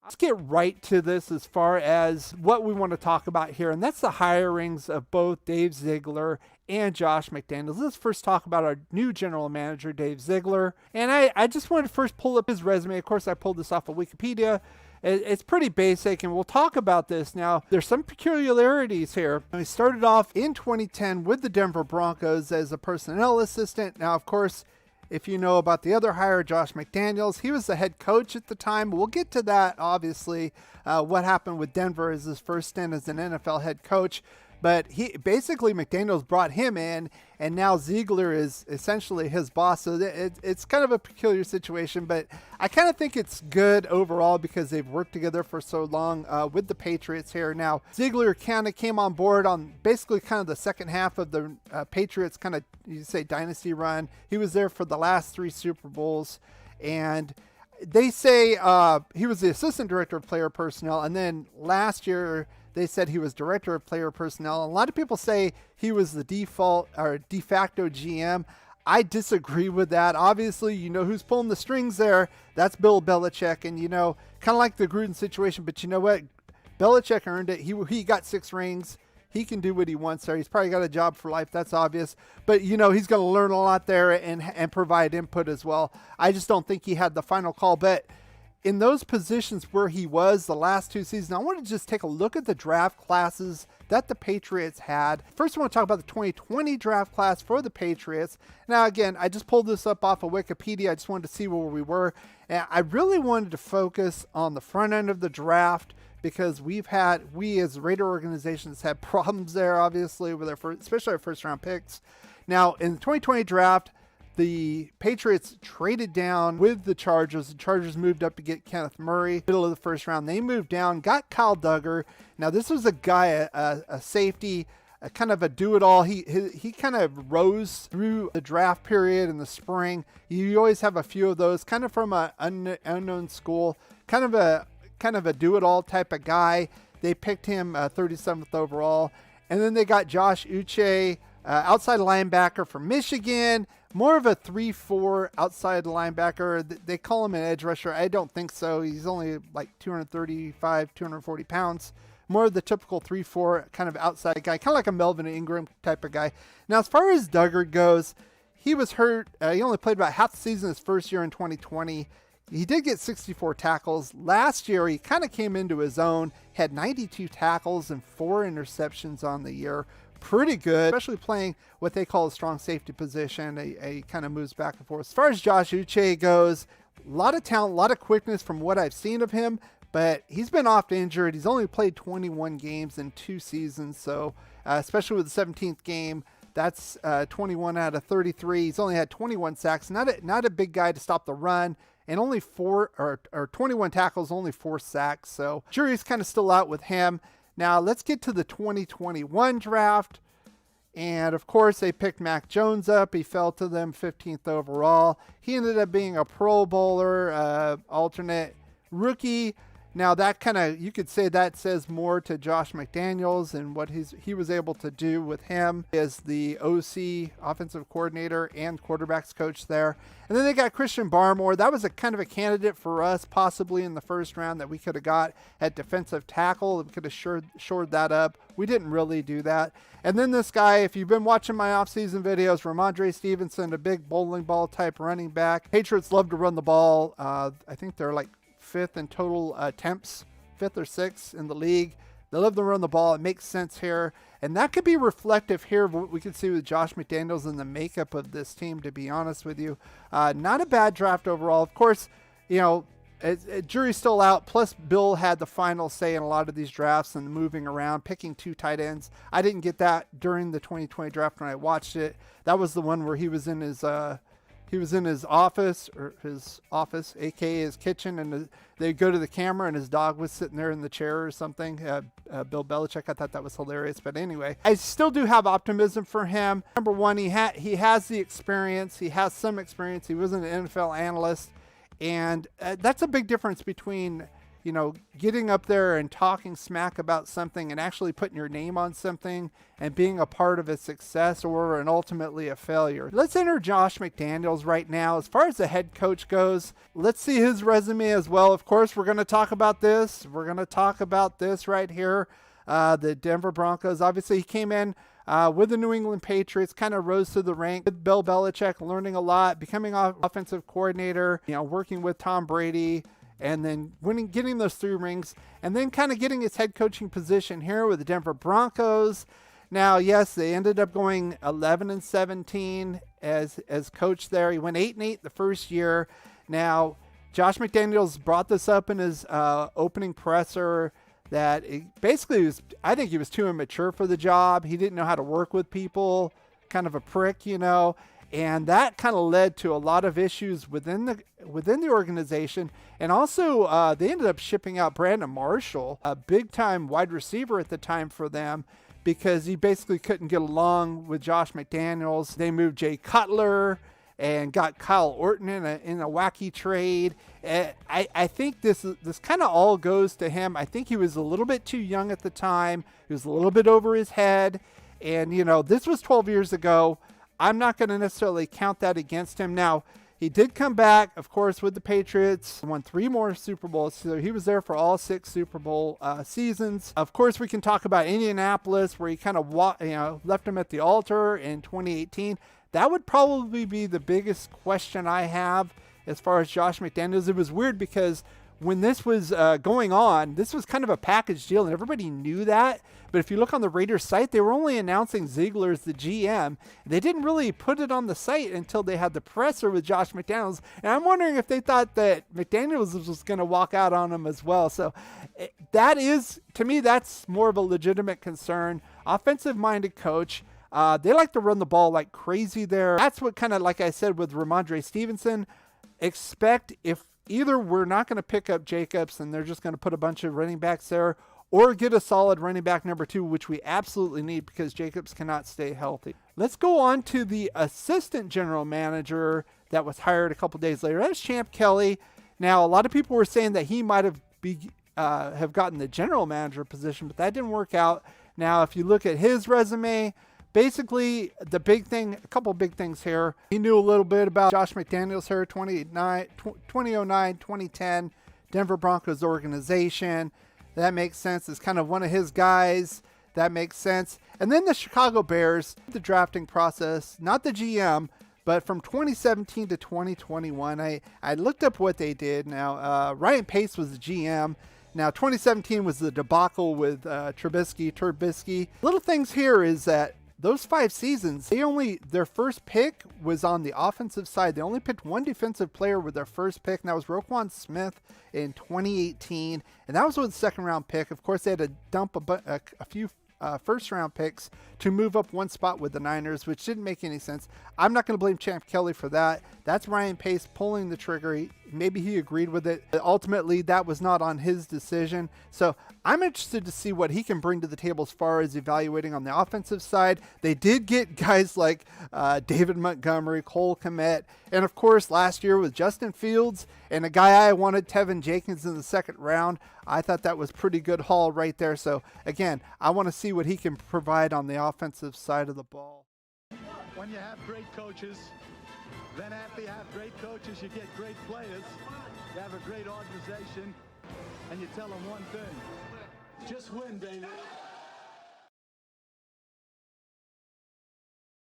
Let's get right to this as far as what we want to talk about here, and that's the hirings of both Dave Ziegler and Josh McDaniels. Let's first talk about our new general manager, Dave Ziegler. And I just wanted to first pull up his resume. Of course, I pulled this off of Wikipedia. It's pretty basic, and we'll talk about this. Now, there's some peculiarities here. He started off in 2010 with the Denver Broncos as a personnel assistant. Now, of course, if you know about the other hire, Josh McDaniels, he was the head coach at the time. We'll get to that, obviously, what happened with Denver as his first stint as an NFL head coach. But McDaniels brought him in, and now Ziegler is essentially his boss. So it's kind of a peculiar situation, but I kind of think it's good overall because they've worked together for so long with the Patriots here. Now, Ziegler kind of came on board on basically kind of the second half of the Patriots kind of, you say, dynasty run. He was there for the last 3 Super Bowls, and they say he was the assistant director of player personnel, and then last year they said he was director of player personnel. And a lot of people say he was the default or de facto GM. I disagree with that. Obviously, you know who's pulling the strings there. That's Bill Belichick. And, you know, kind of like the Gruden situation. But you know what? Belichick earned it. He got 6 rings. He can do what he wants there. He's probably got a job for life. That's obvious. But, you know, he's going to learn a lot there and provide input as well. I just don't think he had the final call. But in those positions where he was the last 2 seasons, I want to just take a look at the draft classes that the Patriots had. First, I want to talk about the 2020 draft class for the Patriots. Now, again, I just pulled this up off of Wikipedia. I just wanted to see where we were. And I really wanted to focus on the front end of the draft because we as Raider organizations had problems there, obviously, with especially our first round picks. Now, in the 2020 draft, the Patriots traded down with the Chargers. The Chargers moved up to get Kenneth Murray, middle of the first round. They moved down, got Kyle Duggar. Now, this was a guy, a safety, a kind of a do-it-all. He kind of rose through the draft period in the spring. You always have a few of those, kind of from an unknown school, kind of a do-it-all type of guy. They picked him 37th overall. And then they got Josh Uche, outside linebacker from Michigan, more of a 3-4 outside linebacker. They call him an edge rusher. I don't think so. He's only like 235, 240 pounds. More of the typical 3-4 kind of outside guy, kind of like a Melvin Ingram type of guy. Now, as far as Duggar goes, he was hurt. He only played about half the season his first year in 2020. He did get 64 tackles. Last year, he kind of came into his own, had 92 tackles and 4 interceptions on the year. Pretty good, especially playing what they call a strong safety position. He kind of moves back and forth. As far as Josh Uche goes, a lot of talent, a lot of quickness from what I've seen of him, but he's been oft injured. He's only played 21 games in 2 seasons, so especially with the 17th game, that's 21 out of 33. He's only had 21 sacks. Not a big guy to stop the run, and only 21 tackles, only 4 sacks. So jury's kind of still out with him. Now, let's get to the 2021 draft. And, of course, they picked Mac Jones up. He fell to them 15th overall. He ended up being a Pro Bowler, alternate rookie. Now, that kind of, you could say that says more to Josh McDaniels and what he was able to do with him as the OC, offensive coordinator, and quarterbacks coach there. And then they got Christian Barmore. That was a kind of a candidate for us, possibly in the first round, that we could have got at defensive tackle. We could have shored that up. We didn't really do that. And then this guy, if you've been watching my offseason videos, Ramondre Stevenson, a big bowling ball type running back. Patriots love to run the ball. I think they're like 5th in total attempts, 5th or 6th in the league. They love to run the ball. It makes sense here. And that could be reflective here of what we can see with Josh McDaniels and the makeup of this team, to be honest with you. Not a bad draft overall. Of course, you know, jury's still out. Plus, Bill had the final say in a lot of these drafts and moving around, picking 2 tight ends. I didn't get that during the 2020 draft when I watched it. That was the one where he was in his office, aka his kitchen, and they'd go to the camera and his dog was sitting there in the chair or something. Bill Belichick, I thought that was hilarious. But anyway, I still do have optimism for him. Number one, he has the experience. He has some experience. He was an NFL analyst. And that's a big difference between, getting up there and talking smack about something and actually putting your name on something and being a part of a success or an ultimately a failure. Let's enter Josh McDaniels right now. As far as the head coach goes, let's see his resume as well. Of course, we're going to talk about this. We're going to talk about this right here. The Denver Broncos. Obviously, he came in with the New England Patriots, kind of rose through the rank with Bill Belichick, learning a lot, becoming offensive coordinator, working with Tom Brady, and then getting those 3 rings, and then kind of getting his head coaching position here with the Denver Broncos. Now, yes, they ended up going 11-17 as coach there. He went 8-8 the first year. Now, Josh McDaniels brought this up in his opening presser that I think he was too immature for the job. He didn't know how to work with people, kind of a prick, and that kind of led to a lot of issues within the organization. And also, they ended up shipping out Brandon Marshall, a big-time wide receiver at the time for them, because he basically couldn't get along with Josh McDaniels. They moved Jay Cutler and got Kyle Orton in a wacky trade. I think this kind of all goes to him. I think he was a little bit too young at the time. He was a little bit over his head. And, this was 12 years ago. I'm not going to necessarily count that against him. Now, he did come back, of course, with the Patriots, won 3 more Super Bowls. So he was there for all 6 Super Bowl seasons. Of course, we can talk about Indianapolis, where he kind of left him at the altar in 2018. That would probably be the biggest question I have as far as Josh McDaniels. It was weird because when this was going on, this was kind of a package deal, and everybody knew that. But if you look on the Raiders site, they were only announcing Ziegler as the GM. They didn't really put it on the site until they had the presser with Josh McDaniels. And I'm wondering if they thought that McDaniels was going to walk out on him as well. So that is, to me, that's more of a legitimate concern. Offensive-minded coach. They like to run the ball like crazy there. That's what kind of, like I said, with Ramondre Stevenson, expect if either we're not going to pick up Jacobs and they're just going to put a bunch of running backs there, or get a solid running back number 2, which we absolutely need because Jacobs cannot stay healthy. Let's go on to the assistant general manager that was hired a couple days later. That was Champ Kelly. Now, a lot of people were saying that he might have gotten the general manager position, but that didn't work out. Now, if you look at his resume, basically, a couple big things here. He knew a little bit about Josh McDaniels here, 2009, 2010, Denver Broncos organization. That makes sense. It's kind of one of his guys. That makes sense. And then the Chicago Bears, the drafting process, not the GM, but from 2017 to 2021, I looked up what they did. Now, Ryan Pace was the GM. Now, 2017 was the debacle with Trubisky. Little things here is that those 5 seasons, their first pick was on the offensive side. They only picked 1 defensive player with their first pick, and that was Roquan Smith in 2018. And that was with the 2nd round pick. Of course, they had to dump a few first round picks to move up 1 spot with the Niners, which didn't make any sense. I'm not going to blame Champ Kelly for that. That's Ryan Pace pulling the trigger. Maybe he agreed with it. But ultimately, that was not on his decision. So I'm interested to see what he can bring to the table as far as evaluating on the offensive side. They did get guys like David Montgomery, Cole Kmet, and of course last year with Justin Fields and a guy I wanted, Tevin Jenkins, in the 2nd round. I thought that was pretty good haul right there. So again, I want to see what he can provide on the offensive side of the ball. When you have great coaches, then after you have great coaches, you get great players. You have a great organization, and you tell them one thing: just win, baby.